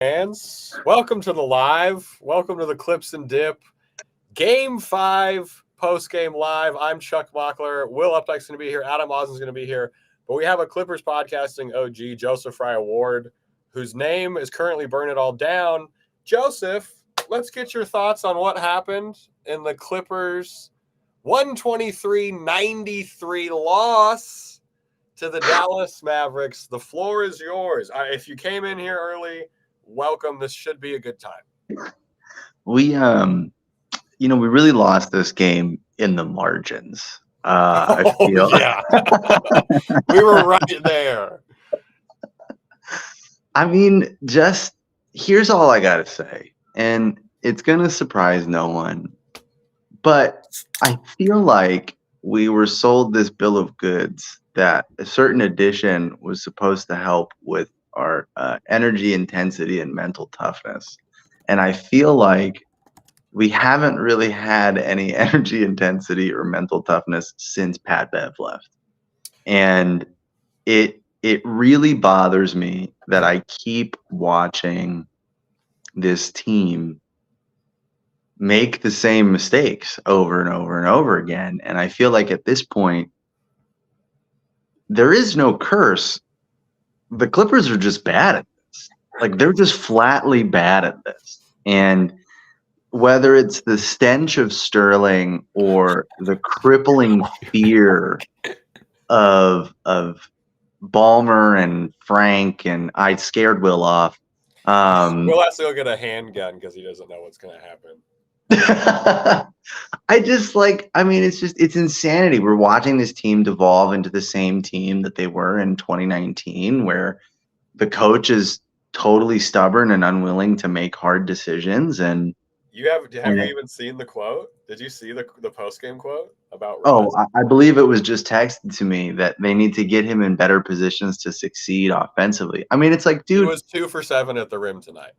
Fans, welcome to the live. Welcome to the Clips and Dip Game 5 post-game live. I'm Chuck Mockler. Will Updike's going to be here. Adam Osmond's going to be here. But we have a Clippers podcasting OG, Joseph Fry Award, whose name is currently Burn It All Down. Joseph, let's get your thoughts on what happened in the Clippers' 123-93 loss to the Dallas Mavericks. The floor is yours. If you came in here early, welcome. This should be a good time. We really lost this game in the margins. I feel. Yeah. We were right there. I mean, just here's all I got to say, and it's going to surprise no one, but I feel like we were sold this bill of goods that a certain addition was supposed to help with our energy intensity and mental toughness. And I feel like we haven't really had any energy intensity or mental toughness since Pat Bev left. And it really bothers me that I keep watching this team make the same mistakes over and over and over again. And I feel like at this point, there is no curse. The Clippers are just bad at this. Like, they're just flatly bad at this. And whether it's the stench of Sterling or the crippling fear of Ballmer and Frank, and I scared Will off. Will has to go get a handgun because he doesn't know what's going to happen. It's insanity. We're watching this team devolve into the same team that they were in 2019, where the coach is totally stubborn and unwilling to make hard decisions. And have you even seen the quote? Did you see the post-game quote about? I believe it was just texted to me that they need to get him in better positions to succeed offensively. I mean, it's like, dude, he was 2 for 7 at the rim tonight.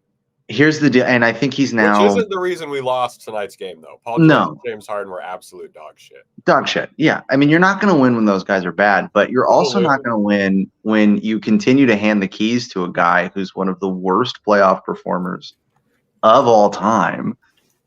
Here's the deal, and I think he's now. Which isn't the reason we lost tonight's game, though. George and James Harden were absolute dog shit. Dog shit, yeah. I mean, you're not going to win when those guys are bad, but you're also not going to win when you continue to hand the keys to a guy who's one of the worst playoff performers of all time,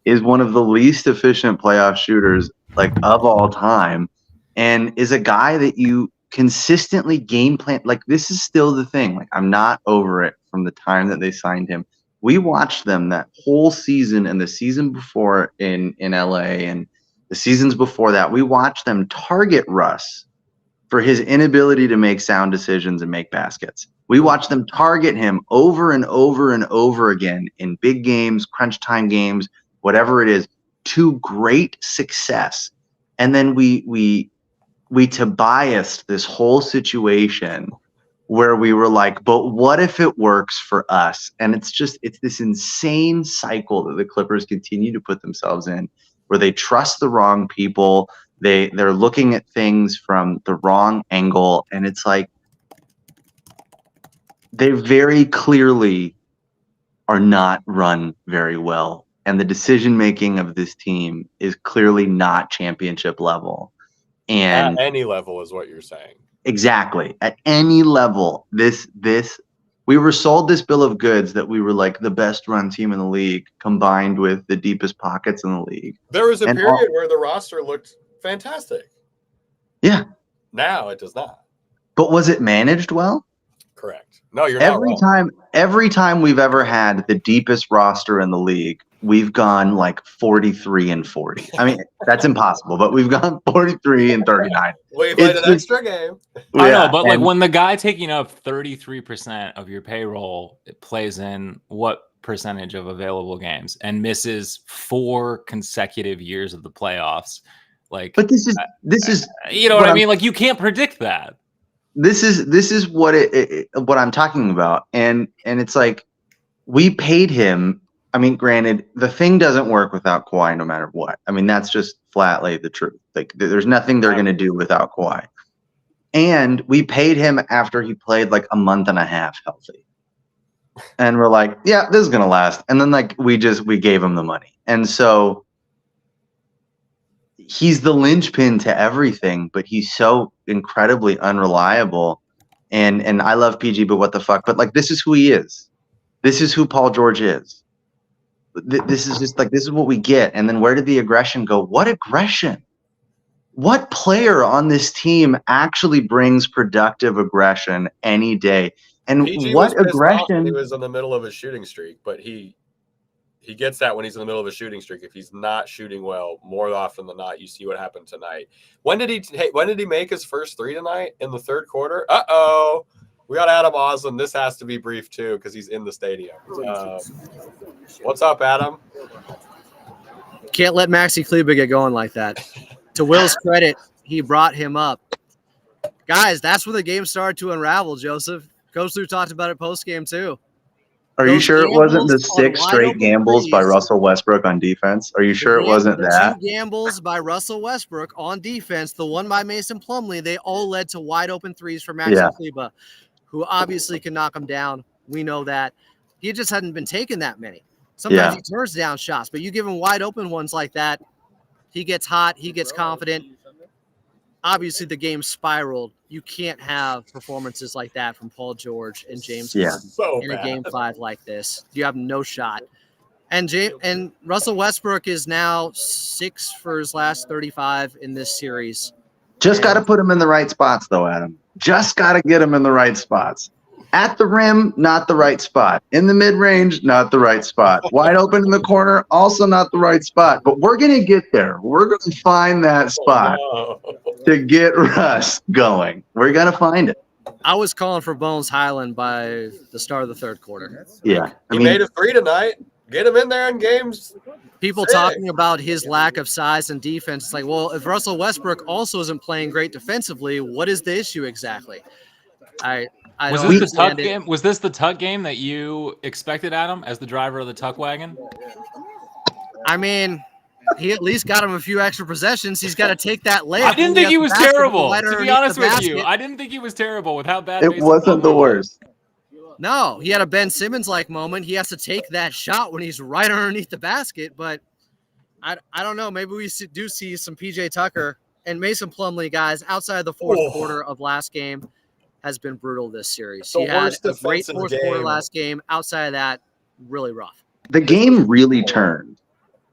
is one of the least efficient playoff shooters of all time, and is a guy that you consistently game plan. This is still the thing. I'm not over it from the time that they signed him. We watched them that whole season and the season before in LA and the seasons before that. We watched them target Russ for his inability to make sound decisions and make baskets. We watched them target him over and over and over again in big games, crunch time games, whatever it is, to great success. And then we Tobiased this whole situation where we were like, but what if it works for us? And it's this insane cycle that the Clippers continue to put themselves in, where they trust the wrong people. They're looking at things from the wrong angle. And it's like, they very clearly are not run very well. And the decision-making of this team is clearly not championship level. And at any level is what you're saying. Exactly. At any level, we were sold this bill of goods that we were like the best run team in the league, combined with the deepest pockets in the league. There was a period where the roster looked fantastic. Yeah. Now it does not. But was it managed well? Correct. No, you're not wrong. Every time we've ever had the deepest roster in the league, we've gone 43-40. I mean, that's impossible, but we've gone 43-39. We played an extra game. I know, but when the guy taking up 33% of your payroll, it plays in what percentage of available games and misses 4 consecutive years of the playoffs? But this is you know what I mean? You can't predict that. This is what I'm talking about, and it's like, we paid him. I mean, granted, the thing doesn't work without Kawhi no matter what. I mean, that's just flatly the truth. There's nothing they're going to do without Kawhi. And we paid him after he played a month and a half healthy. And we're like, yeah, this is going to last. And then we gave him the money. And so he's the linchpin to everything, but he's so incredibly unreliable. And I love PG, but what the fuck? But this is who he is. This is who Paul George is. This is just like, this is what we get. And then where did the aggression go? What aggression? What player on this team actually brings productive aggression any day? And PG what was pissed off when aggression? he was in the middle of a shooting streak, but he gets that when he's in the middle of a shooting streak. If he's not shooting well, more often than not, you see what happened tonight. When did he make his first three tonight? In the third quarter? Uh-oh. We got Adam Oslin. This has to be brief, too, because he's in the stadium. What's up, Adam? Can't let Maxi Kleber get going like that. To Will's credit, he brought him up. Guys, that's when the game started to unravel, Joseph. Coach Lou talked about it post-game, too. Are you sure it wasn't the gambles on 6 wide straight open gambles by threes. Russell Westbrook on defense? Are you sure it wasn't that? The 2 gambles by Russell Westbrook on defense, the one by Mason Plumlee, they all led to wide open threes for Maxi Kleber, who obviously can knock them down. We know that. He just hadn't been taking that many. Sometimes he turns down shots, but you give him wide open ones like that, he gets hot, he gets confident. Obviously, the game spiraled. You can't have performances like that from Paul George and James Harden in a Game 5 like this. You have no shot. And Russell Westbrook is now 6 for his last 35 in this series. Just got to put him in the right spots, though, Adam. Just got to get him in the right spots. At the rim, not the right spot. In the mid-range, not the right spot. Wide open in the corner, also not the right spot. But we're going to get there. We're going to find that spot to get Russ going. We're going to find it. I was calling for Bones Highland by the start of the third quarter. Yeah. He made a 3 tonight. Get him in there in games. People talking about his lack of size and defense. It's like, well, if Russell Westbrook also isn't playing great defensively, what is the issue exactly? Was this the Tuck game? Was this the Tuck game that you expected, Adam, as the driver of the Tuck wagon? I mean, he at least got him a few extra possessions. He's got to take that layup. I didn't think he was terrible. To be honest with you, I didn't think he was terrible with how bad it wasn't the worst. No, he had a Ben Simmons-like moment. He has to take that shot when he's right underneath the basket. But I don't know. Maybe we do see some PJ Tucker and Mason Plumlee, guys, outside the fourth quarter of last game. Has been brutal this series. He had a great fourth quarter last game. Outside of that, really rough. The game really turned.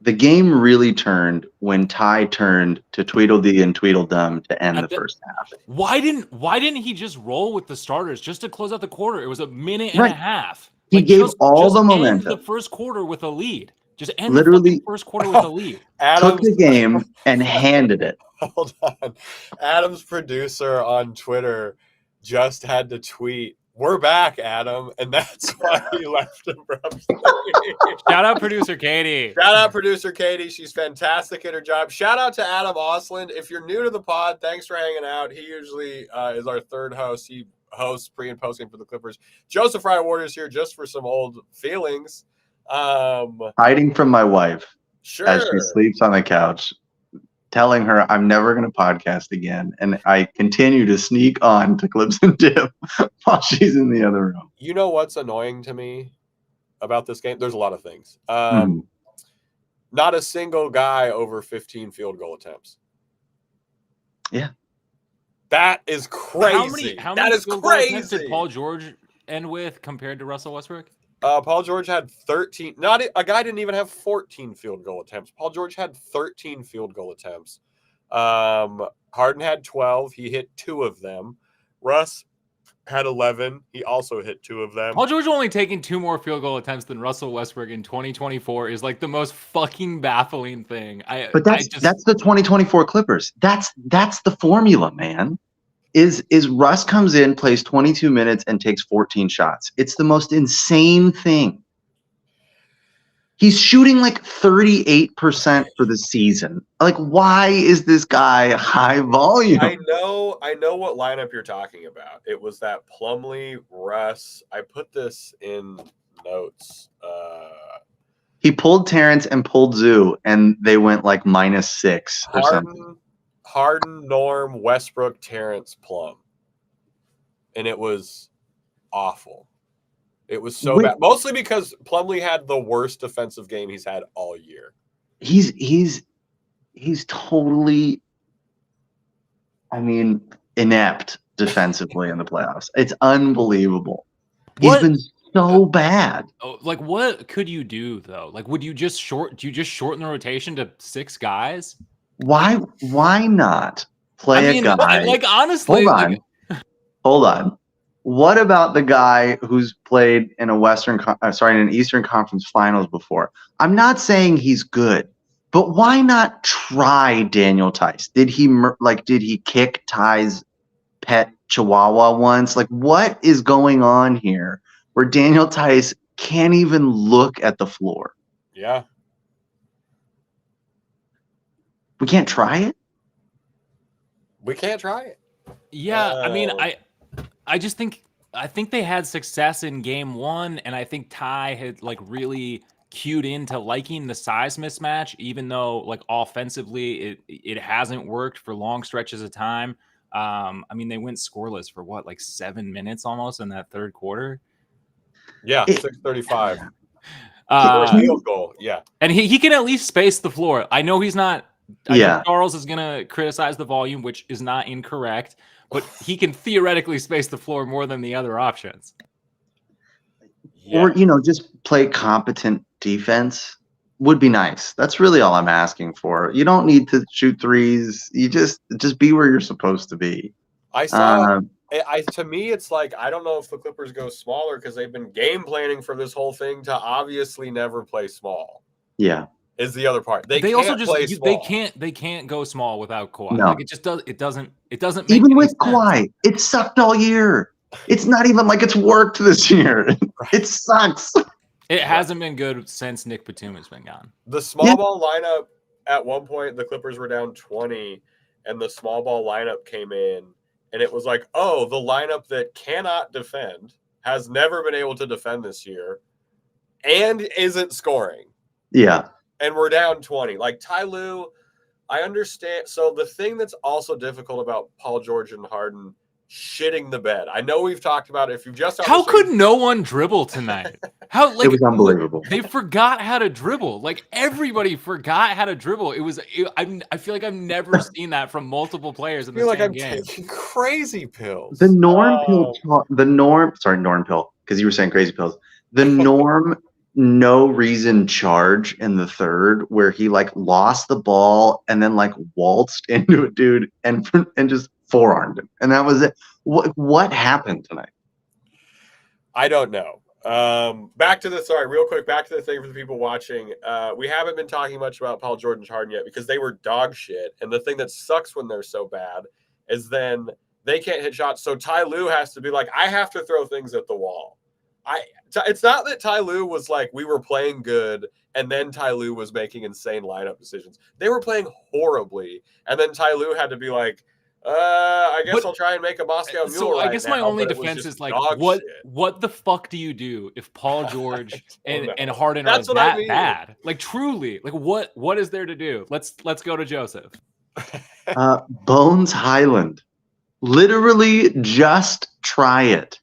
The game really turned when Ty turned to Tweedledee and Tweedledum to end the first half. Why didn't he just roll with the starters just to close out the quarter? It was a minute and a half. He gave all the momentum. End the first quarter with a lead. Just end Literally the first quarter with a lead. Took the game and handed it. Hold on. Adam's producer on Twitter just had to tweet, "We're back, Adam," and that's why he left abruptly. Shout out producer Katie. Shout out producer Katie. She's fantastic at her job. Shout out to Adam Oslin. If you're new to the pod, thanks for hanging out. He usually is our third host. He hosts pre and post game for the Clippers. Joseph Fry Waters here just for some old feelings. Hiding from my wife as she sleeps on the couch, telling her I'm never going to podcast again. And I continue to sneak on to Clips and Dip while she's in the other room. You know what's annoying to me about this game? There's a lot of things. Not a single guy over 15 field goal attempts. Yeah. That is crazy. How many field goal attempts did Paul George end with compared to Russell Westbrook? Paul George had 13. A guy didn't even have 14 field goal attempts. Paul George had 13 field goal attempts. Harden had 12. He hit 2 of them. Russ had 11. He also hit 2 of them. Paul George only taking 2 more field goal attempts than Russell Westbrook in 2024 is like the most fucking baffling thing. But that's the 2024 Clippers. That's the formula, man. Is Russ comes in, plays 22 minutes, and takes 14 shots. It's the most insane thing. He's shooting like 38% for the season. Like, why is this guy high volume? I know what lineup you're talking about. It was that Plumlee, Russ. I put this in notes. He pulled Terance and pulled Zu, and they went like -6 or something. Harden, Norm, Westbrook, Terance, Plum. And it was awful. It was so bad. Mostly because Plumlee had the worst defensive game he's had all year. He's totally, inept defensively in the playoffs. It's unbelievable. He's been so bad. Oh, like, what could you do though? Like, would you just shorten the rotation to 6 guys? Why not play a guy? Like, honestly, Hold on. What about the guy who's played in a in an Eastern Conference Finals before? I'm not saying he's good, but why not try Daniel Tice? Did he kick Ty's pet Chihuahua once? Like, what is going on here where Daniel Tice can't even look at the floor? Yeah. We can't try it? We can't try it. Yeah, I mean, I think they had success in game 1, and I think Ty had like really cued into liking the size mismatch, even though like offensively it hasn't worked for long stretches of time. I mean, they went scoreless for what, like 7 minutes almost in that third quarter. Yeah, 6:35. Field goal. Yeah, and he can at least space the floor. I know he's not. I know Charles is gonna criticize the volume, which is not incorrect, but he can theoretically space the floor more than the other options. Yeah. Or just play competent defense would be nice. That's really all I'm asking for. You don't need to shoot threes. You just be where you're supposed to be. I saw. To me, it's like, I don't know if the Clippers go smaller because they've been game planning for this whole thing to obviously never play small. Yeah. Is the other part. They also just play small. They can't go small without Kawhi. No. Like, it doesn't make even with sense. Kawhi, it sucked all year. It's not even like it's worked this year. It sucks. It hasn't been good since Nick Batum has been gone. The small ball lineup, at one point, the Clippers were down 20, and the small ball lineup came in, and it was like, oh, the lineup that cannot defend, has never been able to defend this year, and isn't scoring. Yeah. And we're down 20. Like, Ty Lue, I understand. So the thing that's also difficult about Paul George and Harden shitting the bed. I know we've talked about it. If you've just how could no one dribble tonight? How like it was unbelievable. They forgot how to dribble. Like, everybody forgot how to dribble. I feel like I've never seen that from multiple players in the same game. I'm taking crazy pills. The norm pill, because you were saying crazy pills. The norm no reason charge in the third where he like lost the ball and then like waltzed into a dude and just forearmed him, and that was it. What happened tonight? I don't know. Back to the thing for the people watching. We haven't been talking much about Paul George and Harden yet because they were dog shit, and the thing that sucks when they're so bad is then they can't hit shots, so Ty Lue has to be like, I have to throw things at the wall. It's not that Ty Lue was like, we were playing good, and then Ty Lue was making insane lineup decisions. They were playing horribly, and then Ty Lue had to be like, I guess I'll try and make a Moscow Mule. So I guess my only defense is like, what the fuck do you do if Paul George and Harden are that bad? Like, truly, like what is there to do? Let's go to Joseph. Bones Highland, literally just try it.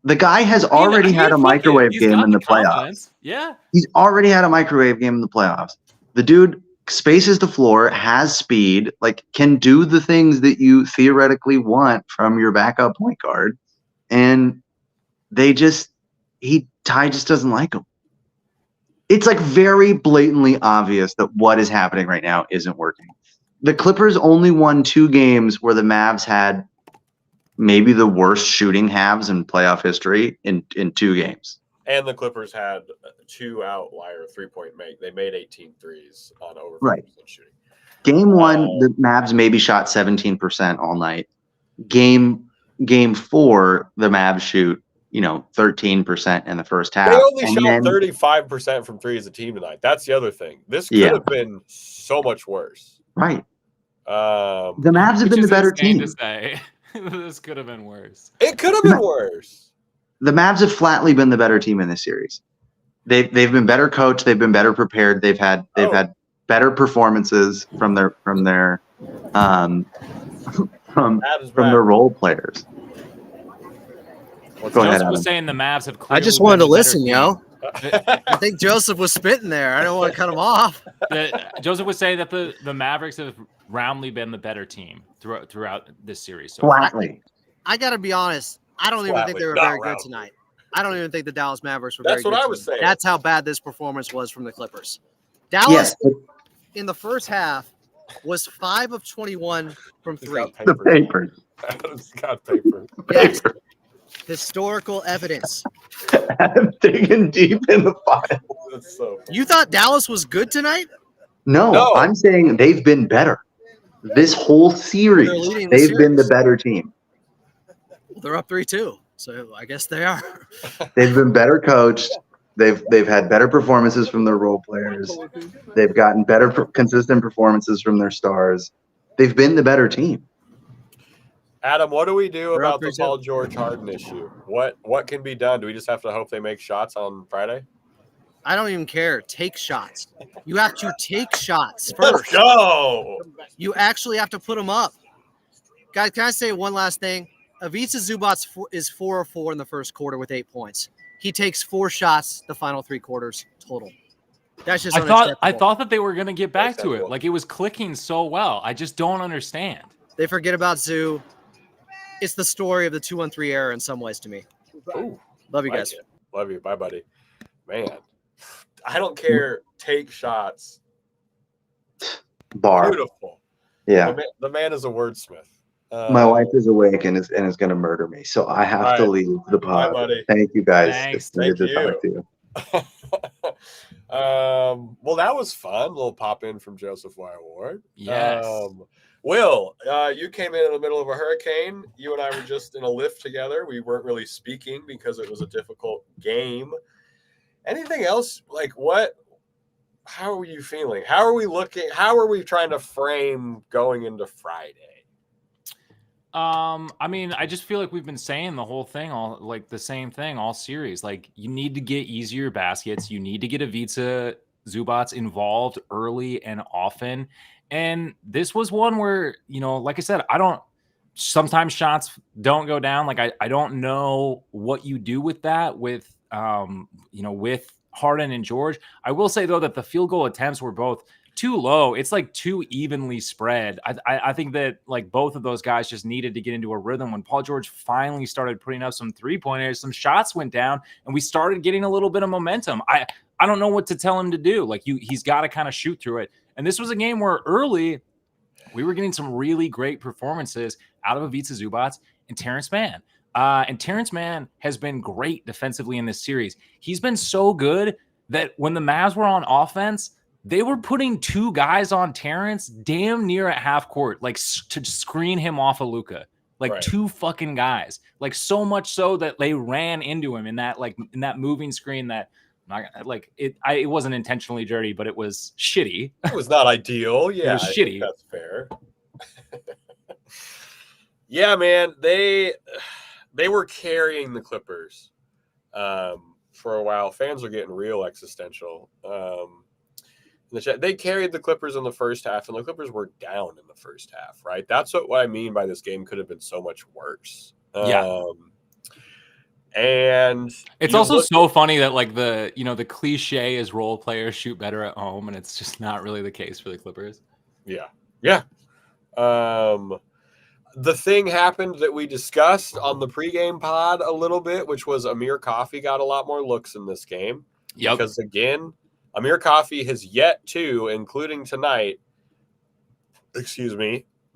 The guy has already had a microwave game in the playoffs. Yeah. He's already had a microwave game in the playoffs. The dude spaces the floor, has speed, like can do the things that you theoretically want from your backup point guard. And Ty just doesn't like him. It's like very blatantly obvious that what is happening right now isn't working. The Clippers only won 2 games where the Mavs had maybe the worst shooting halves in playoff history in 2 games. And the Clippers had 2 outlier 3-point make. They made 18 threes on over 50% shooting. Game 1, the Mavs maybe shot 17% all night. Game 4, the Mavs shoot 13% in the first half. They only shot 35% from 3 as a team tonight. That's the other thing. This could have been so much worse. Right. The Mavs have been the better team. To say. This could have been worse. It could have been worse. The Mavs have flatly been the better team in this series. They've been better coached. They've been better prepared. They've had better performances from their role players. Go ahead. Joseph was saying the Mavs have. I just wanted to listen, yo. I think Joseph was spitting there. I don't want to cut him off. Joseph was saying that the Mavericks have roundly been the better team throughout this series. So flatly. I got to be honest. I don't even think they were very good tonight. I don't even think the Dallas Mavericks were That's very what good I was team. saying. That's how bad this performance was from the Clippers. Dallas Yes, in the first half was 5 of 21 from He's 3. got the paper. papers. Adam's got paper. Yes, historical evidence. I'm digging deep in the file. That's so funny. You thought Dallas was good tonight? No, I'm saying they've been better. This whole series, leading the they've been the series. better team. Well, they're up 3-2, so I guess they are. They've been better coached. They've had better performances from their role players. They've gotten better consistent performances from their stars. They've been the better team. Adam, what do we do They're up about the 3-2. Paul George Harden issue? What can be done? Do we just have to hope they make shots on Friday? I don't even care. Take shots. You have to take shots Let's first. go. You actually have to put them up. Guys, can I say one last thing? Ivica Zubac is 4 of 4 in the first quarter with 8 points. He takes 4 shots the final 3 quarters total. That's just I thought that they were going to get back to it. Like, it was clicking so well. I just don't understand. They forget about Zu. It's the story of the 2-on-3 era in some ways to me. Ooh, Love you guys. Love you. Bye, buddy. Man, I don't care. Take shots. Bar. Beautiful. Yeah. The man is a wordsmith. My wife is awake and is going to murder me, so I have to leave the pod. Bye, buddy. Thank you guys. Thanks. It's good Thank to talk to you. Well, that was fun. A little pop in from Joseph Y. Ward. Yes. Will, you came in the middle of a hurricane. You and I were just in a lift together. We weren't really speaking because it was a difficult game. Anything else? Like what? How are you feeling? How are we looking? How are we trying to frame going into Friday? I mean, I just feel like we've been saying the whole thing, the same thing all series. Like, you need to get easier baskets. You need to get Ivica Zubac involved early and often. And this was one where, like I said, sometimes shots don't go down. Like, I don't know what you do with that with Harden and George. I will say, though, that the field goal attempts were both too low. It's like too evenly spread. I think that like both of those guys just needed to get into a rhythm. When Paul George finally started putting up some 3-pointers, some shots went down, and we started getting a little bit of momentum. I don't know what to tell him to do. Like he's got to kind of shoot through it. And this was a game where early we were getting some really great performances out of Ivica Zubac and Terance Mann. And Terance Mann has been great defensively in this series. He's been so good that when the Mavs were on offense, they were putting 2 guys on Terance damn near at half court, like to screen him off of Luka, like right. 2 fucking guys, like so much so that they ran into him in that moving screen that it wasn't intentionally dirty, but it was shitty. It was not ideal. Yeah, it was shitty. That's fair. Yeah, man, they were carrying the Clippers for a while. Fans were getting real existential. They carried the Clippers in the first half, and the Clippers were down in the first half, right? That's what I mean by this game could have been so much worse. Yeah. And it's also so funny that like the cliche is role players shoot better at home, and it's just not really the case for the Clippers. Yeah. Yeah. The thing happened that we discussed on the pregame pod a little bit, which was Amir Coffey got a lot more looks in this game. Yep. Because again, Amir Coffey has yet to, including tonight,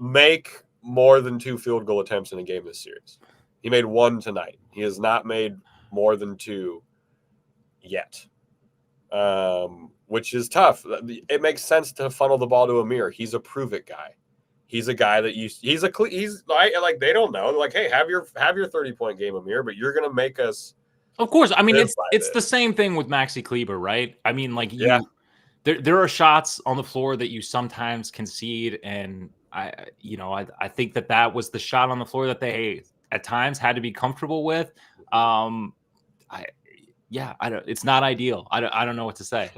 make more than 2 field goal attempts in a game this series. He made 1 tonight. He has not made more than 2 yet, which is tough. It makes sense to funnel the ball to Amir. He's a prove-it guy. He's a guy that he's like they don't know. They're like, hey, have your 30-point game, Amir, but you're gonna make us. Of course, I mean it's the same thing with Maxi Kleber, right? I mean, like there are shots on the floor that you sometimes concede, and I think that was the shot on the floor that they at times had to be comfortable with. It's not ideal. I don't know what to say.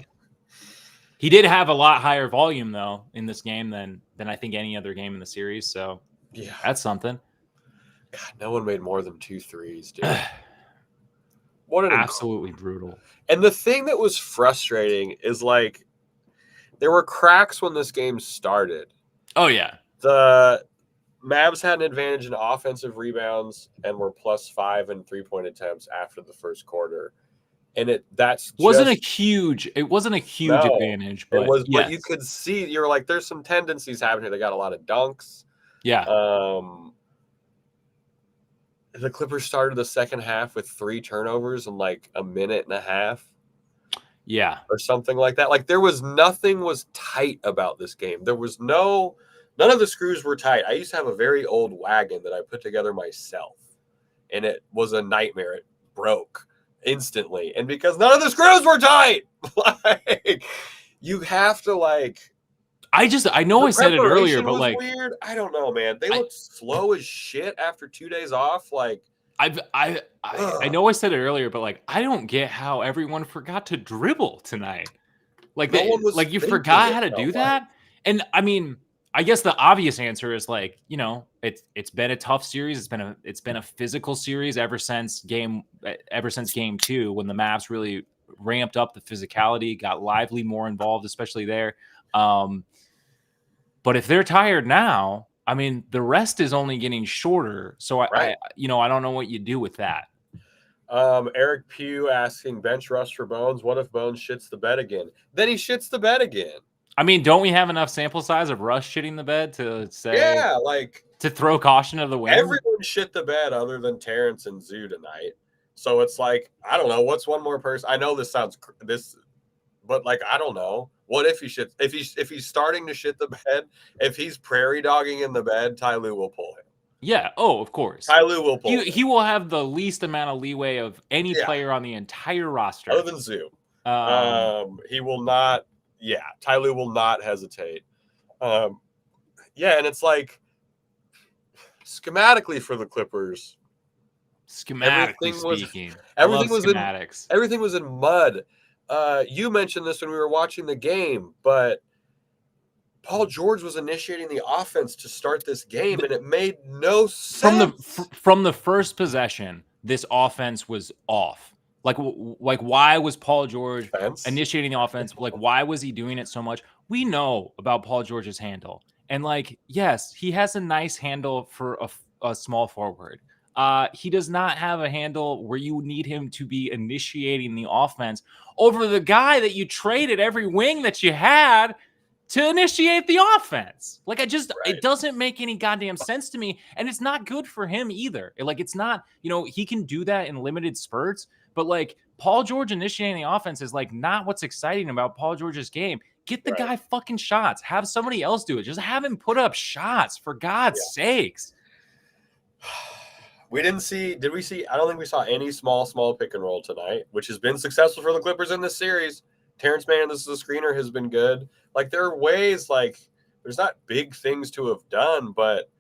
He did have a lot higher volume though in this game than I think any other game in the series. So yeah, that's something. God, no one made more than 2 threes, dude. What an absolutely brutal. And the thing that was frustrating is like there were cracks when this game started. Oh yeah. The Mavs had an advantage in offensive rebounds and were +5 in 3-point attempts after the first quarter. And it wasn't a huge advantage, but it was, yes. but you could see, you're like, there's some tendencies happening. They got a lot of dunks. Yeah. The Clippers started the second half with 3 turnovers in like a minute and a half. Yeah. Or something like that. Like nothing was tight about this game. There was none of the screws were tight. I used to have a very old wagon that I put together myself, and it was a nightmare. It broke instantly. And because none of the screws were tight, like you have to like. I know I said it earlier, but like weird. I don't know, man. They looked slow as shit after 2 days off. Like I know I said it earlier, but like I don't get how everyone forgot to dribble tonight. Like you forgot how to do that. And I mean, I guess the obvious answer is like, you know, it's been a tough series. It's been a physical series ever since game 2, when the Mavs really ramped up the physicality, got Lively more involved, especially there. But if they're tired now, I mean, the rest is only getting shorter. So I don't know what you do with that. Eric Pugh asking, bench Russ for Bones. What if Bones shits the bed again? Then he shits the bed again. I mean, don't we have enough sample size of Russ shitting the bed to say, to throw caution to the wind? Everyone shit the bed other than Terance and Zu tonight. So it's like, I don't know. What's one more person? I know but like, I don't know. What if he shits? If he's starting to shit the bed, if he's prairie dogging in the bed, Ty Lue will pull him. Yeah. Oh, of course. Ty Lue will pull him. He will have the least amount of leeway of any player on the entire roster. Other than Zu. He will not. Yeah. Ty Lue will not hesitate. And it's like, schematically for the Clippers. Schematically speaking. Everything was in mud. You mentioned this when we were watching the game, but Paul George was initiating the offense to start this game, and it made no sense. From the first possession, this offense was off. Like why was Paul George initiating the offense? Like, why was he doing it so much? We know about Paul George's handle, and like, yes, he has a nice handle for a small forward. He does not have a handle where you need him to be initiating the offense over the guy that you traded every wing that you had to initiate the offense. Like, it doesn't make any goddamn sense to me. And it's not good for him either. It's not, he can do that in limited spurts, but like Paul George initiating the offense is like not what's exciting about Paul George's game. Get the guy fucking shots. Have somebody else do it. Just have him put up shots, for God's sakes. We didn't see, did we see? I don't think we saw any small pick and roll tonight, which has been successful for the Clippers in this series. Terance Mann, this is a screener, has been good. Like, there are ways, like, there's not big things to have done, but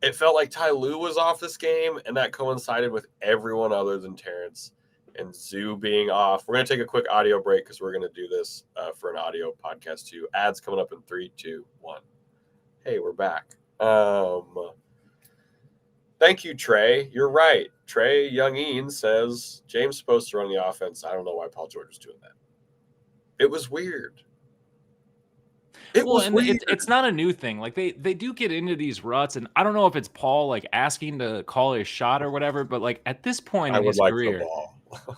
it felt like Ty Lue was off this game, and that coincided with everyone other than Terance and Zu being off. We're going to take a quick audio break because we're going to do this for an audio podcast too. Ads coming up in 3, 2, 1. Hey, we're back. Thank you, Trey. You're right. Trey Youngeen says James is supposed to run the offense. I don't know why Paul George was doing that. It was weird. It's not a new thing. Like they do get into these ruts, and I don't know if it's Paul like asking to call his shot or whatever, but like at this point in his career,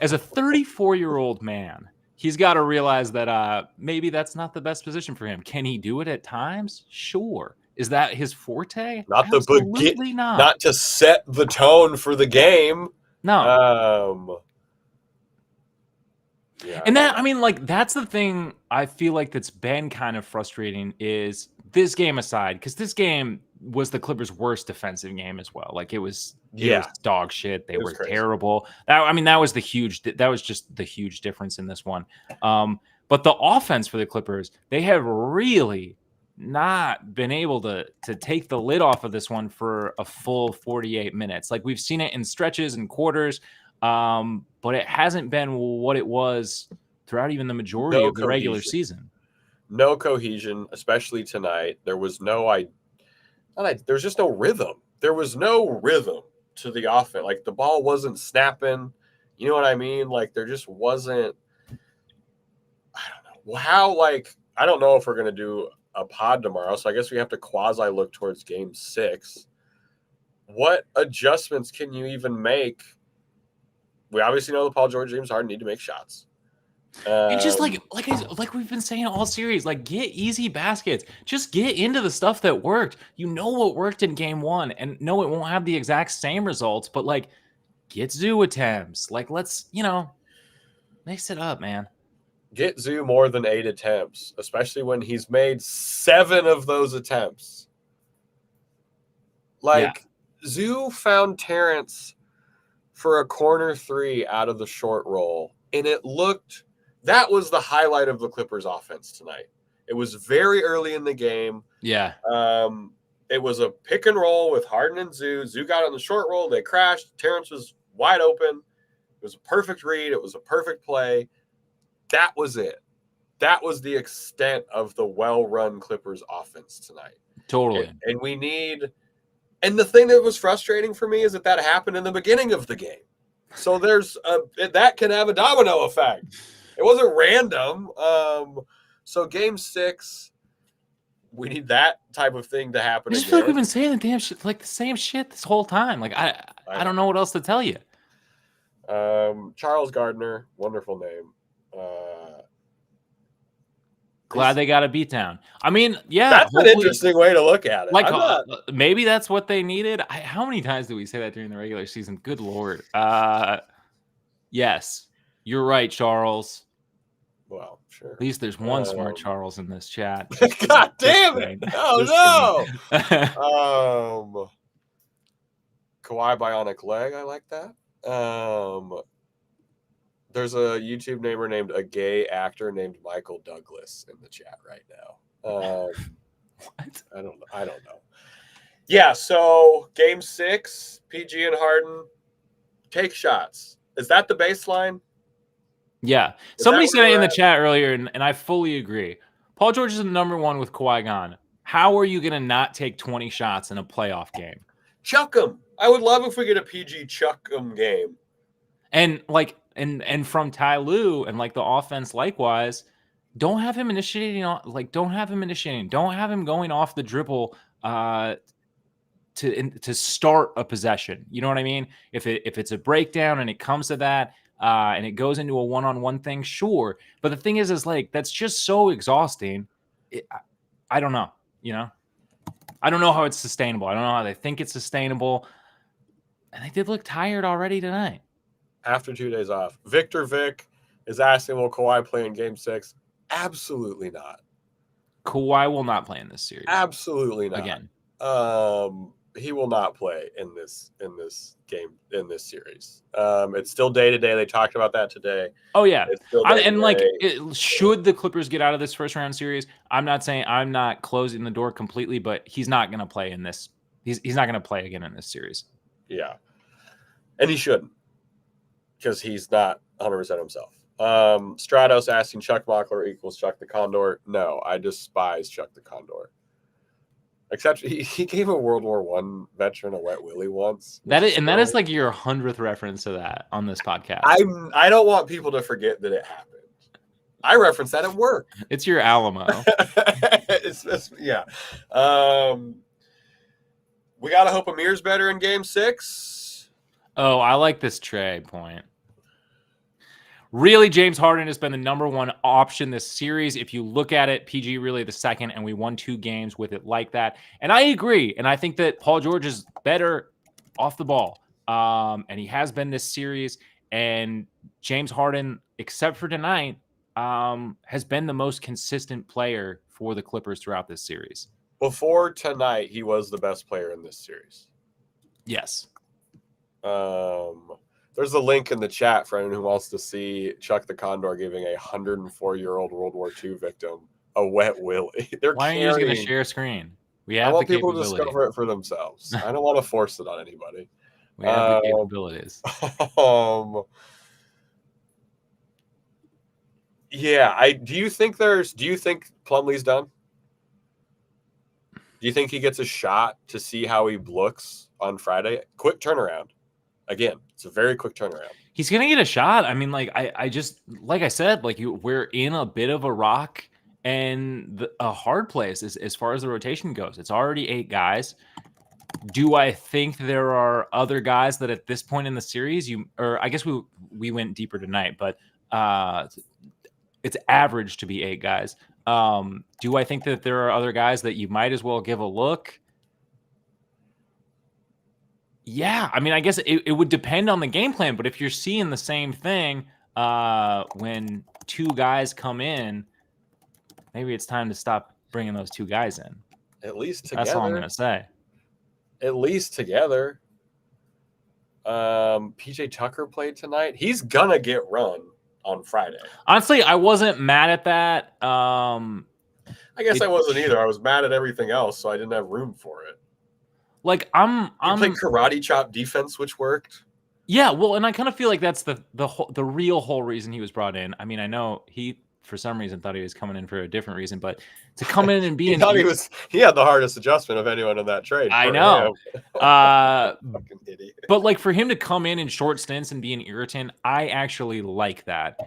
as a 34-year-old man, he's got to realize that maybe that's not the best position for him. Can he do it at times? Sure. Is that his forte? Absolutely not. Not to set the tone for the game. No. Yeah. And that, I mean, like, that's the thing I feel like that's been kind of frustrating is this game aside, because this game was the Clippers' worst defensive game as well. Like, it was dog shit. They were terrible. That was just the huge difference in this one. But the offense for the Clippers, they have really not been able to take the lid off of this one for a full 48 minutes. Like, we've seen it in stretches and quarters, but it hasn't been what it was throughout even the majority of the regular season. No cohesion, especially tonight. There was there's just no rhythm. There was no rhythm to the offense. Like, the ball wasn't snapping. You know what I mean? Like, there just wasn't. I don't know how. Like, I don't know if we're gonna do a pod tomorrow, so I guess we have to quasi look towards Game 6. What adjustments can you even make? We obviously know that Paul George, James Harden need to make shots. And just like we've been saying all series, like get easy baskets. Just get into the stuff that worked. You know what worked in Game 1, and no, it won't have the exact same results, but like get Zu attempts. Like let's mix it up, man. Get Zu more than 8 attempts, especially when he's made 7 of those attempts. Like Zu found Terance for a corner 3 out of the short roll, and that was the highlight of the Clippers offense tonight. It was very early in the game. Yeah. It was a pick and roll with Harden and Zu. Zu got on the short roll. They crashed. Terance was wide open. It was a perfect read. It was a perfect play. That was it. That was the extent of the well-run Clippers offense tonight. Totally. And the thing that was frustrating for me is that happened in the beginning of the game. So that can have a domino effect. It wasn't random. So Game 6, we need that type of thing to happen. I just feel like we've been saying the damn shit, like the same shit this whole time. Like I don't know what else to tell you. Charles Gardner, wonderful name. Glad they got a beatdown. I mean, yeah, that's an interesting way to look at it. Like maybe that's what they needed. How many times do we say that during the regular season? Good Lord. Yes, you're right, Charles. Well, sure. At least there's one smart Charles in this chat. God damn it! Oh no. Kawhi bionic leg. I like that. There's a YouTube namer named a gay actor named Michael Douglas in the chat right now. What? I don't know. Yeah, so Game 6, PG and Harden take shots. Is that the baseline? Yeah. Somebody said it in the chat earlier, and I fully agree. Paul George is the number 1 with Kawhi gone. How are you going to not take 20 shots in a playoff game? Chuck them. I would love if we get a PG chuck them game. And like, and from Ty Lue and like the offense likewise, don't have him initiating. Don't have him going off the dribble to start a possession. You know what I mean? If it's a breakdown and it comes to that and it goes into a one-on-one thing, sure. But the thing is like that's just so exhausting. I don't know. You know, I don't know how it's sustainable. I don't know how they think it's sustainable. And they did look tired already tonight. After 2 days off. Victor Vic is asking, will Kawhi play in Game 6? Absolutely not. Kawhi will not play in this series. Absolutely not. Again. He will not play in this game, in this series. It's still day-to-day. They talked about that today. Oh, yeah. Should the Clippers get out of this first-round series, I'm not saying I'm not closing the door completely, but he's not going to play in this. He's not going to play again in this series. Yeah. And he shouldn't. Because he's not 100% himself. Stratos asking Chuck Mockler equals Chuck the Condor. No, I despise Chuck the Condor. Except he gave a World War I veteran a wet willy once. That is like your 100th reference to that on this podcast. I don't want people to forget that it happened. I reference that at work. It's your Alamo. Yeah. We gotta hope Amir's better in Game 6. Oh, I like this Trey point. Really, James Harden has been the number 1 option this series. If you look at it, PG really the second, and we won 2 games with it like that. And I agree. And I think that Paul George is better off the ball. And he has been this series. And James Harden, except for tonight, has been the most consistent player for the Clippers throughout this series. Before tonight, he was the best player in this series. Yes. There's a link in the chat for anyone who wants to see Chuck the Condor giving a 104-year-old World War II victim a wet willy. Why aren't you just going to share a screen? I want people to discover it for themselves. I don't want to force it on anybody. We have the capabilities. Yeah, do you think Plumlee's done? Do you think he gets a shot to see how he looks on Friday? Quick turnaround. Again, it's a very quick turnaround. He's going to get a shot. I mean, like I just, like I said, like we're in a bit of a rock And a hard place is as far as the rotation goes. It's already 8 guys. Do I think there are other guys that at this point in the series I guess we went deeper tonight, but it's average to be 8 guys. Do I think that there are other guys that you might as well give a look? Yeah, I mean, I guess it would depend on the game plan, but if you're seeing the same thing when 2 guys come in, maybe it's time to stop bringing those 2 guys in. At least together. That's all I'm going to say. At least together. PJ Tucker played tonight. He's going to get run on Friday. Honestly, I wasn't mad at that. I guess I wasn't either. I was mad at everything else, so I didn't have room for it. Like I'm played karate chop defense, which worked. Yeah, well, and I kind of feel like that's the real whole reason he was brought in. I mean, I know he for some reason thought he was coming in for a different reason, but to come in and be he had the hardest adjustment of anyone in that trade. I know. Fucking idiot. But like for him to come in short stints and be an irritant, I actually like that.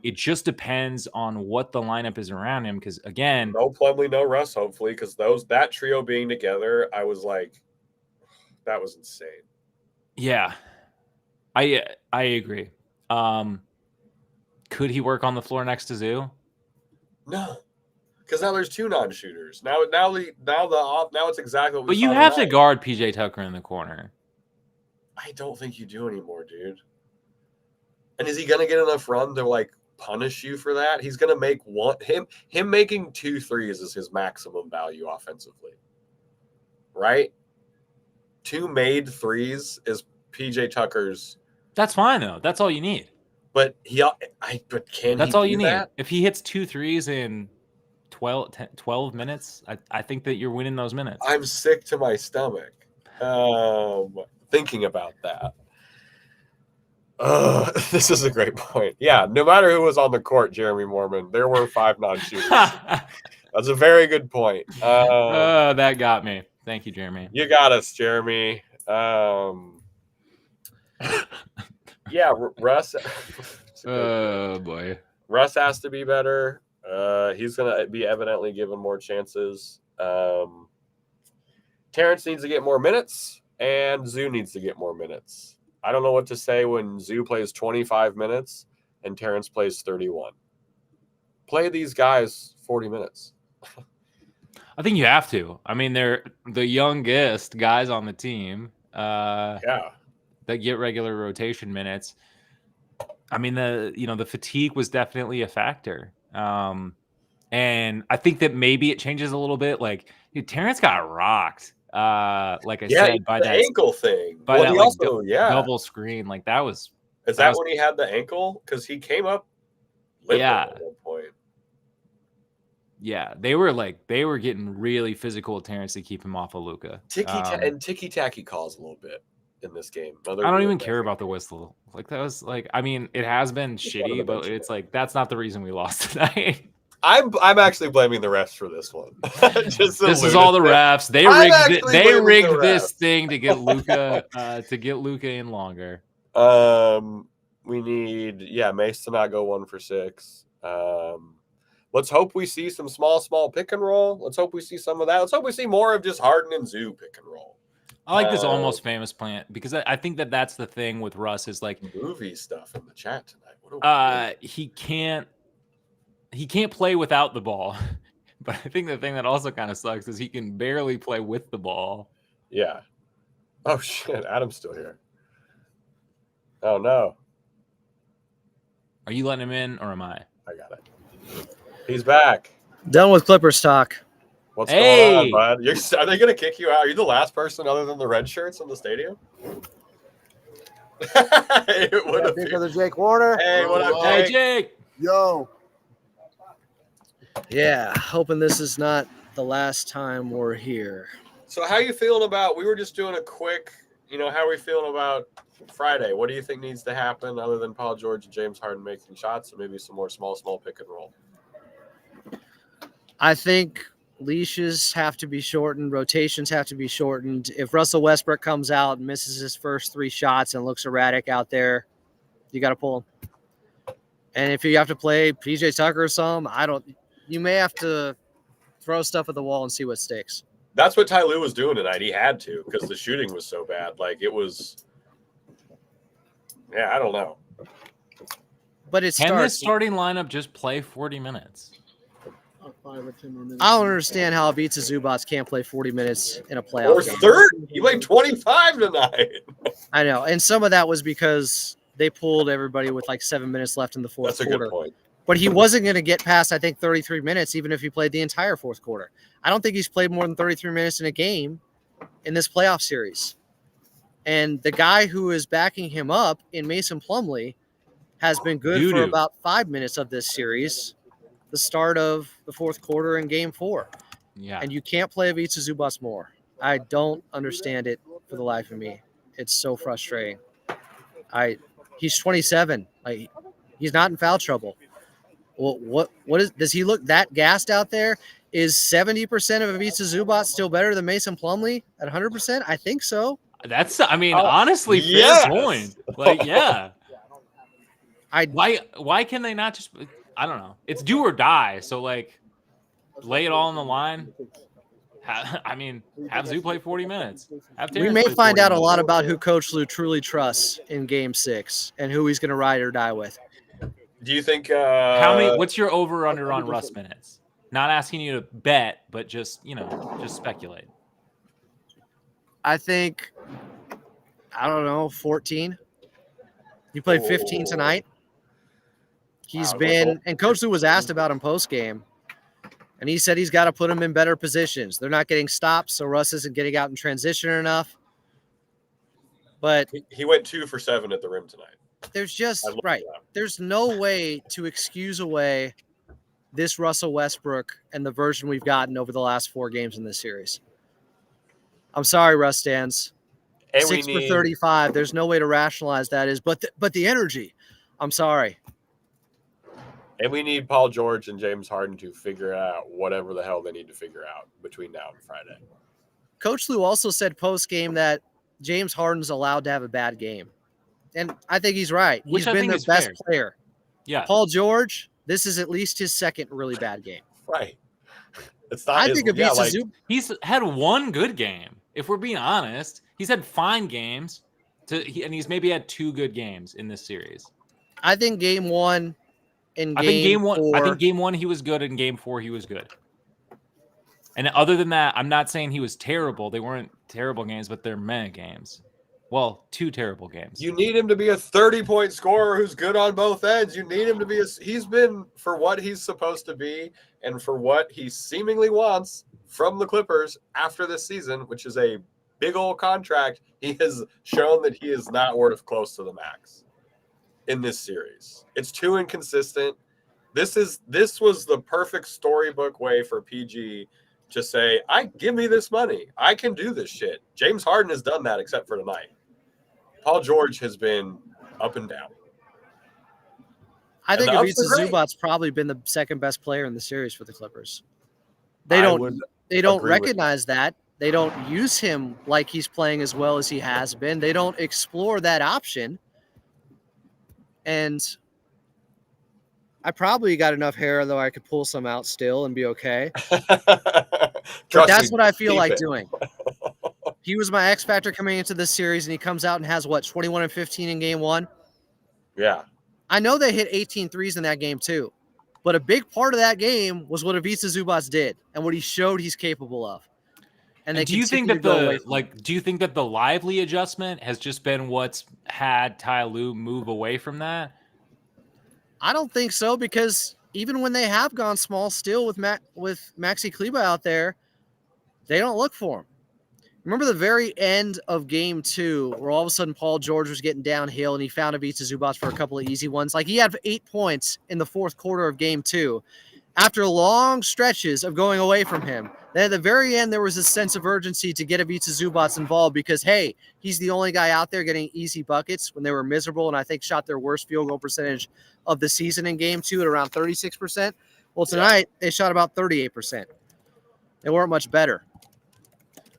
It just depends on what the lineup is around him. Because again, no Plumlee, no Russ, hopefully, because that trio being together, I was like, that was insane. Yeah, I agree. Could he work on the floor next to Zu? No, because now there's 2 non-shooters. Now it's exactly what we. But you have to guard PJ Tucker in the corner. I don't think you do anymore, dude. And is he gonna get enough run to like punish you for that? He's gonna make him making 2 threes is his maximum value offensively, right? 2 made threes is PJ Tucker's. That's fine though. That's all you need. But that's all you need. If he hits 2 threes in 12 minutes, I think that you're winning those minutes. I'm sick to my stomach thinking about that. This is a great point. Yeah, no matter who was on the court, Jeremy Mormon, there were 5 non-shooters. That's a very good point. That got me. Thank you, Jeremy. You got us, Jeremy. Yeah, Russ. Oh boy, Russ has to be better. He's gonna be evidently given more chances. Terance needs to get more minutes, and Zu needs to get more minutes. I don't know what to say when Zu plays 25 minutes and Terance plays 31. Play these guys 40 minutes. I think you have to. I mean, they're the youngest guys on the team. Yeah. That get regular rotation minutes. I mean, the fatigue was definitely a factor. And I think that maybe it changes a little bit. Like, dude, Terance got rocked. Like I said, by that ankle thing. By that double screen. Like that was. Is that when he had the ankle? Because he came up limping at one point. Yeah, they were getting really physical with Terance to keep him off of Luka. Ticky-tacky calls a little bit in this game. I don't even care about the whistle. Like that was like, I mean, it has been shitty, but it's like that's not the reason we lost tonight. I'm actually blaming the refs for this one. This is all the refs. They rigged this thing to get Luka in longer. We need Mace to not go 1 for 6. Let's hope we see some small pick and roll. Let's hope we see some of that. Let's hope we see more of just Harden and Zu pick and roll. I like this almost famous plan because I think that's the thing with Russ is like movie stuff in the chat tonight. He can't play without the ball, but I think the thing that also kind of sucks is he can barely play with the ball. Yeah. Oh shit, Adam's still here. Oh no. Are you letting him in or am I? I got it. He's back. Done with Clippers talk. What's going on, bud? Are they going to kick you out? Are you the last person other than the red shirts in the stadium? Brother Jake Warner. Hey, what up, Jake? Hey, Jake. Yo. Yeah, hoping this is not the last time we're here. So how you feeling about, we were just doing a quick, how are we feeling about Friday? What do you think needs to happen other than Paul George and James Harden making shots and maybe some more small pick and roll? I think leashes have to be shortened. Rotations have to be shortened. If Russell Westbrook comes out and misses his first 3 shots and looks erratic out there, you got to pull him. And if you have to play PJ Tucker or some, you may have to throw stuff at the wall and see what sticks. That's what Ty Lue was doing tonight. He had to because the shooting was so bad. Like it was. Yeah, I don't know. But it Can this starts. starting lineup just play 40 minutes? 5 or 10 more minutes. I don't understand how Ivica Zubac can't play 40 minutes in a playoff Or game. 30. He played 25 tonight. I know, and some of that was because they pulled everybody with like 7 minutes left in the fourth That's a quarter. good point. But he wasn't going to get past, I think, 33 minutes, even if he played the entire fourth quarter. I don't think he's played more than 33 minutes in a game in this playoff series. And the guy who is backing him up in Mason Plumlee has been good for about 5 minutes of this series, the start of the fourth quarter in game 4. Yeah. And you can't play Ivica Zubac more. I don't understand it for the life of me. It's so frustrating. He's 27. Like, he's not in foul trouble. Well, what is? Does he look that gassed out there? Is 70% of Ivica Zubac still better than Mason Plumlee at 100%? I think so. That's, I mean, honestly, yes. fair point. Like, yeah. I Why can they not just? I don't know. It's do or die. So like, lay it all on the line. I mean, have Zoo play 40 minutes. Have we Terance may play find 40 out a minutes. lot about who Coach Lue truly trusts in Game 6 and who he's going to ride or die with. Do you think How many? What's your over under on Russ minutes? Not asking you to bet, but just just speculate. I think, I don't know, 14. He played 15 tonight. He's been, and Coach Lue was asked about him post game, and he said he's got to put him in better positions. They're not getting stops, so Russ isn't getting out in transition enough. But he went 2 for 7 at the rim tonight? there's just there's no way to excuse away this Russell Westbrook and the version we've gotten over the last 4 games in this series. I'm sorry, Russ stands. And 6 for 35. There's no way to rationalize that but the energy. I'm sorry. And we need Paul George and James Harden to figure out whatever the hell they need to figure out between now and Friday. Coach Lue also said post game that James Harden's allowed to have a bad game. And I think he's right. He's been their best player. Yeah. Paul George, this is at least his second really bad game. Right. It's not. I think he's had one good game. If we're being honest, he's had fine games, and he's maybe had 2 good games in this series. I think game 1 and I think game 1 he was good, and game 4 he was good. And other than that, I'm not saying he was terrible. They weren't terrible games, but they're meh games. Well, 2 terrible games. You need him to be a 30-point scorer who's good on both ends. You need him to be he's been, for what he's supposed to be and for what he seemingly wants from the Clippers after this season, which is a big old contract, he has shown that he is not worth close to the max in this series. It's too inconsistent. This was the perfect storybook way for PG to say, give me this money. I can do this shit. James Harden has done that except for tonight. Paul George has been up and down. I think Ivica Zubac's probably been the second best player in the series for the Clippers. They don't recognize that. They don't use him like he's playing as well as he has been. They don't explore that option. And I probably got enough hair, though I could pull some out still and be okay. But that's what I feel like doing. He was my X factor coming into this series, and he comes out and has, 21 and 15 in game 1? Yeah. I know they hit 18 threes in that game, too. But a big part of that game was what Ivica Zubac did and what he showed he's capable of. And do you think that the Lively adjustment has just been what's had Ty Lue move away from that? I don't think so, because even when they have gone small still with Maxi Kleber out there, they don't look for him. Remember the very end of game 2 where all of a sudden Paul George was getting downhill and he found Ivica Zubac for a couple of easy ones? Like, he had 8 points in the fourth quarter of game 2 after long stretches of going away from him. Then at the very end, there was a sense of urgency to get Ivica Zubac involved because, hey, he's the only guy out there getting easy buckets when they were miserable and I think shot their worst field goal percentage of the season in game 2 at around 36%. Well, tonight they shot about 38%. They weren't much better.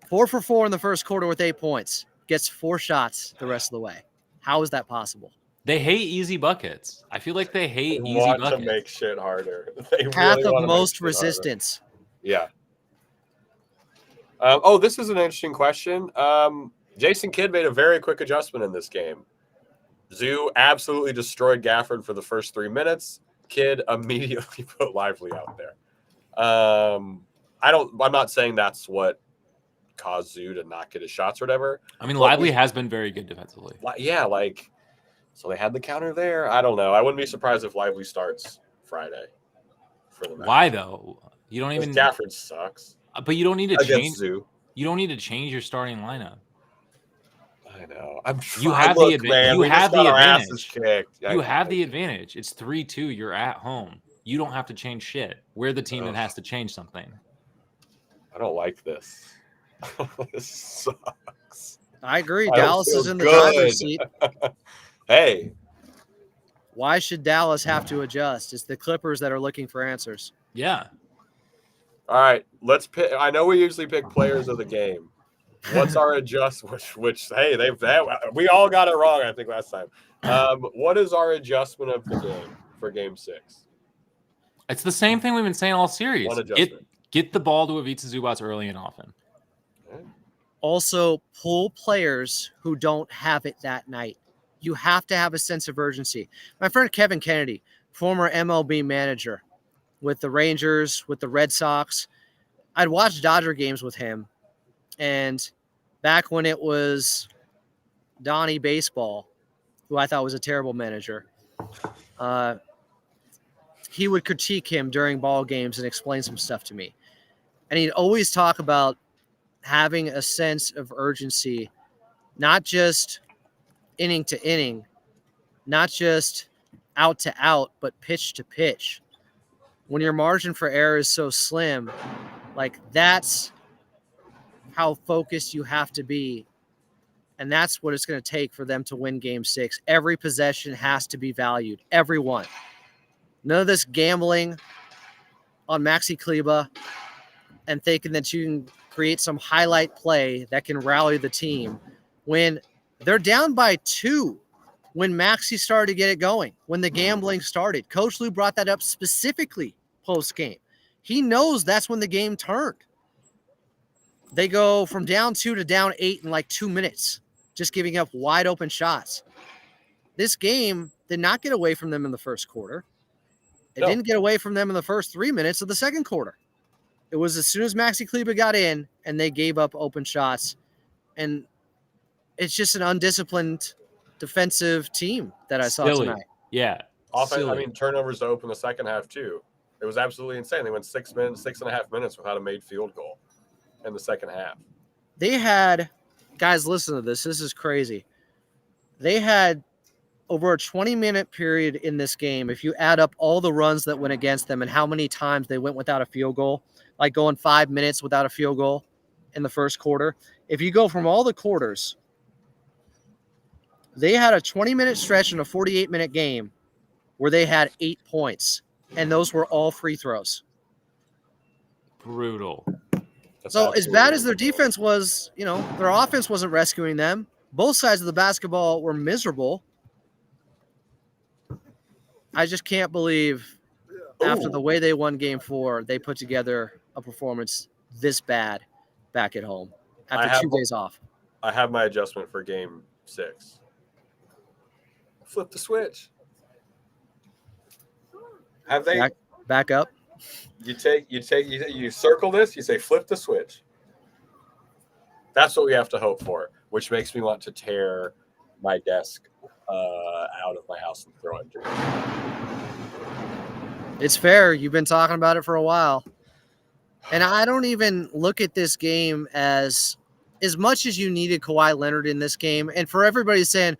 4 for 4 in the first quarter with 8 points. Gets 4 shots the rest of the way. How is that possible? They hate easy buckets. I feel like they hate They easy want buckets. to make shit harder. They Path really of want to make most shit harder. resistance. Yeah. This is an interesting question. Jason Kidd made a very quick adjustment in this game. Zu absolutely destroyed Gafford for the first 3 minutes. Kidd immediately put Lively out there. I'm not saying that's what caused Zu to not get his shots or whatever. I mean, Lively has been very good defensively. Yeah, so they had the counter there. I don't know. I wouldn't be surprised if Lively starts Friday for the match. Why though? You don't even. Gafford sucks. But you don't need to change. Zu. You don't need to change your starting lineup. I know. You have the advantage. You have the advantage. You have the advantage. It's 3-2. You're at home. You don't have to change shit. We're the team that has to change something. I don't like this. This sucks. I agree. Dallas is in the driver's seat. Hey. Why should Dallas have to adjust? It's the Clippers that are looking for answers. Yeah. All right. Let's pick. I know we usually pick players of the game. What's our adjustment? Which hey, we all got it wrong, I think, last time. What is our adjustment of the game for Game 6? It's the same thing we've been saying all series. One adjustment. Get the ball to Ivica Zubac early and often. Okay. Also, pull players who don't have it that night. You have to have a sense of urgency. My friend Kevin Kennedy, former MLB manager with the Rangers, with the Red Sox, I'd watch Dodger games with him. And back when it was Donnie Baseball, who I thought was a terrible manager, he would critique him during ball games and explain some stuff to me. And he'd always talk about having a sense of urgency, not just inning to inning, not just out to out, but pitch to pitch. When your margin for error is so slim, that's how focused you have to be. And that's what it's going to take for them to win Game 6. Every possession has to be valued. Every one. None of this gambling on Maxi Kleber and thinking that you can create some highlight play that can rally the team when they're down by 2 when Maxi started to get it going, when the gambling started. Coach Lou brought that up specifically post-game. He knows that's when the game turned. They go from down 2 to down 8 in 2 minutes, just giving up wide open shots. This game did not get away from them in the first quarter. It didn't get away from them in the first 3 minutes of the second quarter. It was as soon as Maxi Kleber got in and they gave up open shots. And it's just an undisciplined defensive team that I saw tonight. Yeah. Turnovers to open the second half too. It was absolutely insane. They went 6.5 minutes without a made field goal in the second half. They had, guys, listen to this. This is crazy. They had over a 20-minute period in this game, if you add up all the runs that went against them and how many times they went without a field goal, like going 5 minutes without a field goal in the first quarter. If you go from all the quarters, they had a 20-minute stretch in a 48-minute game where they had 8 points, and those were all free throws. Brutal. So as bad as their defense was, their offense wasn't rescuing them. Both sides of the basketball were miserable. I just can't believe after the way they won Game 4, they put together a performance this bad back at home after 2 days off. I have my adjustment for Game 6. Flip the switch. Have they back up? You circle this, you say flip the switch. That's what we have to hope for, which makes me want to tear my desk out of my house and throw it. It's fair. You've been talking about it for a while. And I don't even look at this game as much as you needed Kawhi Leonard in this game. And for everybody saying,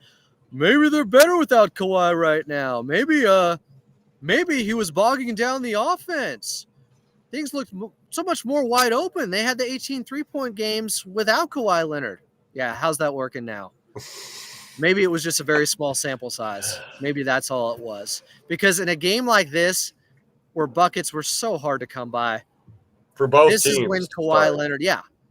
maybe they're better without Kawhi right now. Maybe he was bogging down the offense. Things looked so much more wide open. They had the 18 3-point games without Kawhi Leonard. Yeah, how's that working now? Maybe it was just a very small sample size. Maybe that's all it was. Because in a game like this, where buckets were so hard to come by, for both this teams, is when Kawhi Leonard,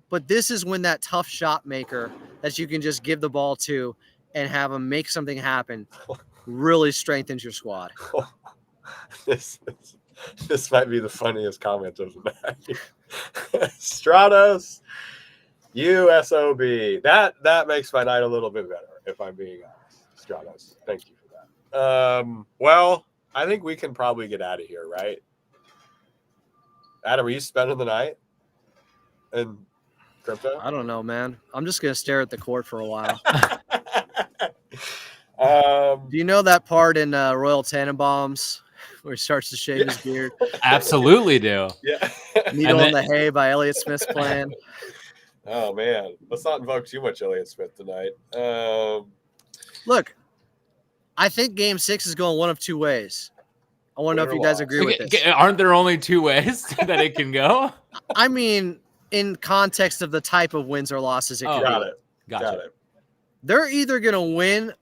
but this is when that tough shot maker that you can just give the ball to and have him make something happen really strengthens your squad. this might be the funniest comment of the night. Stratos, USOB. That makes my night a little bit better, if I'm being honest. Stratos, thank you for that. Well, I think we can probably get out of here, right? Adam, are you spending the night in crypto? I don't know, man. I'm just gonna stare at the court for a while. Do you know that part in Royal Tannenbaums where he starts to shave his beard? Absolutely do. Yeah. Needle in the Hay by Elliott Smith's playing. Oh man, let's not invoke too much Elliott Smith tonight. Look, I think Game 6 is going one of two ways. I want to know if you guys agree with this. Aren't there only two ways that it can go? I mean, in context of the type of wins or losses it could Got be. it. Gotcha. Got it. They're either going to win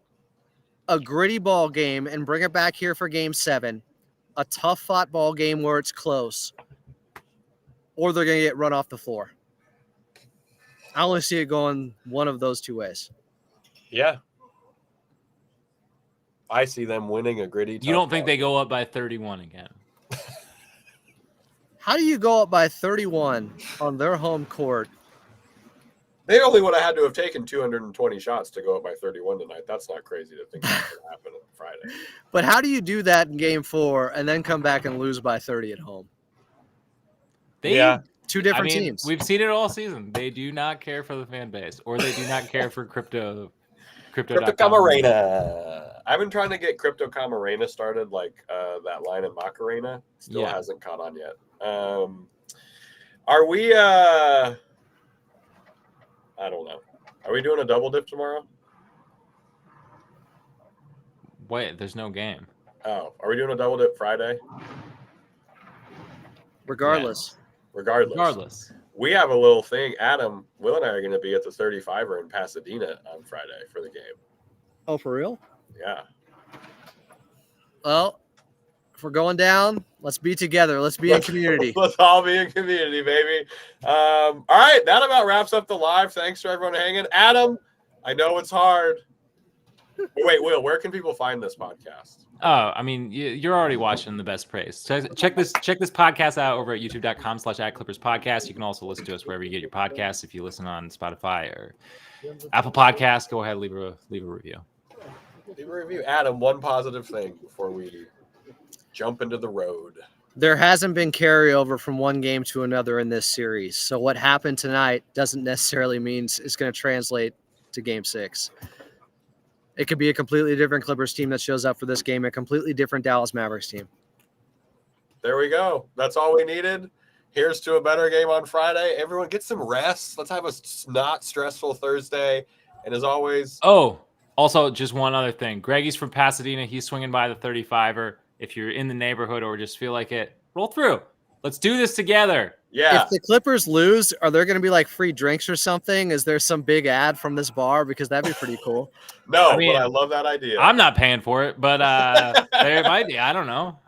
a gritty ball game and bring it back here for Game 7, a tough fought ball game where it's close, or they're going to get run off the floor. I only see it going one of those two ways. Yeah. I see them winning a gritty. You don't think they go up by 31 again? How do you go up by 31 on their home court? They only would have had to have taken 220 shots to go up by 31 tonight. That's not crazy to think that could happen on Friday. But how do you do that in Game 4 and then come back and lose by 30 at home? Two different teams. We've seen it all season. They do not care for the fan base, or they do not care for crypto. Crypto Camarena. I've been trying to get Crypto Camarena started, like that line in Macarena. Still hasn't caught on yet. Are we? I don't know. Are we doing a double dip tomorrow? Wait, there's no game. Oh, are we doing a double dip Friday? Regardless. Regardless. We have a little thing. Adam, Will, and I are going to be at the 35er in Pasadena on Friday for the game. Oh, for real? Yeah. Well, if we're going down, let's be together. Let's be in community. Let's all be in community, baby. All right, that about wraps up the live. Thanks for everyone hanging. Adam, I know it's hard. Wait, Will, where can people find this podcast? Oh, I mean, you're already watching the best praise. Check this podcast out over at youtube.com/@ClippersPodcast. You can also listen to us wherever you get your podcasts. If you listen on Spotify or Apple Podcasts, go ahead and leave a review. Leave a review. Adam, one positive thing before we jump into the road. There hasn't been carryover from one game to another in this series. So what happened tonight doesn't necessarily mean it's going to translate to Game 6. It could be a completely different Clippers team that shows up for this game, a completely different Dallas Mavericks team. There we go. That's all we needed. Here's to a better game on Friday. Everyone get some rest. Let's have a not stressful Thursday. And as always. Oh, also just one other thing. Greggy's from Pasadena. He's swinging by the 35er. If you're in the neighborhood or just feel like it, roll through. Let's do this together. Yeah. If the Clippers lose, are there going to be like free drinks or something? Is there some big ad from this bar? Because that'd be pretty cool. No, but I love that idea. I'm not paying for it, but there might be. I don't know.